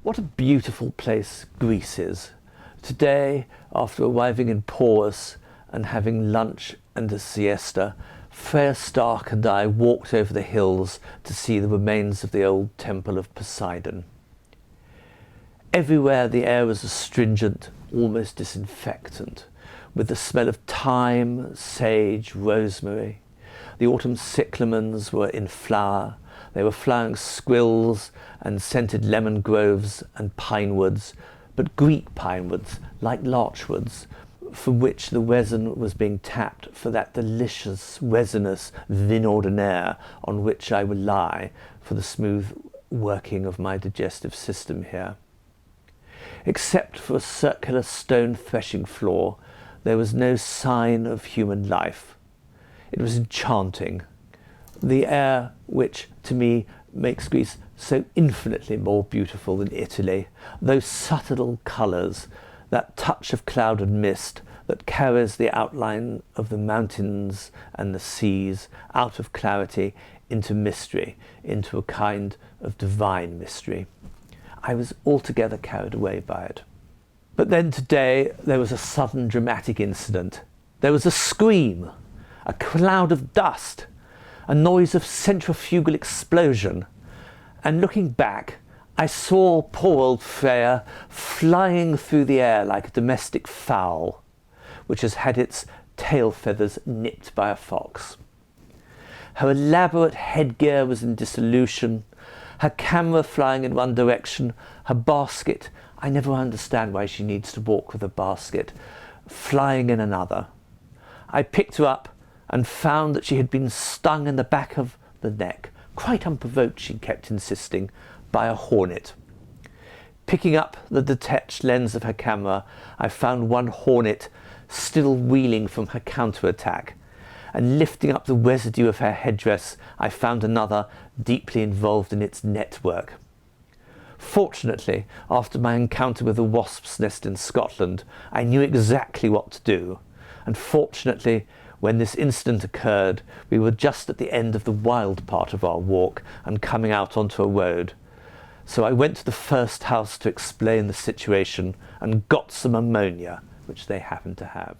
What a beautiful place Greece is. Today, after arriving in Porus and having lunch and a siesta, Freya Stark and I walked over the hills to see the remains of the old temple of Poseidon. Everywhere the air was astringent, almost disinfectant, with the smell of thyme, sage, rosemary. The autumn cyclamens were in flower. They were flowering squills and scented lemon groves and pine woods, but Greek pine woods, like larch woods, from which the resin was being tapped for that delicious resinous vin ordinaire on which I rely for the smooth working of my digestive system here. Except for a circular stone threshing floor, there was no sign of human life. It was enchanting. The air which, to me, makes Greece so infinitely more beautiful than Italy, those subtle colours, that touch of cloud and mist that carries the outline of the mountains and the seas out of clarity into mystery, into a kind of divine mystery. I was altogether carried away by it. But then today there was a sudden dramatic incident. There was a scream, a cloud of dust, a noise of centrifugal explosion, and looking back, I saw poor old Freya flying through the air like a domestic fowl, which has had its tail feathers nipped by a fox. Her elaborate headgear was in dissolution, her camera flying in one direction, her basket, I never understand why she needs to walk with a basket, flying in another. I picked her up and found that she had been stung in the back of the neck, quite unprovoked, she kept insisting, by a hornet. Picking up the detached lens of her camera, I found one hornet still reeling from her counterattack, and lifting up the residue of her headdress, I found another deeply involved in its network. Fortunately, after my encounter with the wasp's nest in Scotland, I knew exactly what to do, and fortunately, when this incident occurred, we were just at the end of the wild part of our walk and coming out onto a road. So I went to the first house to explain the situation and got some ammonia, which they happened to have.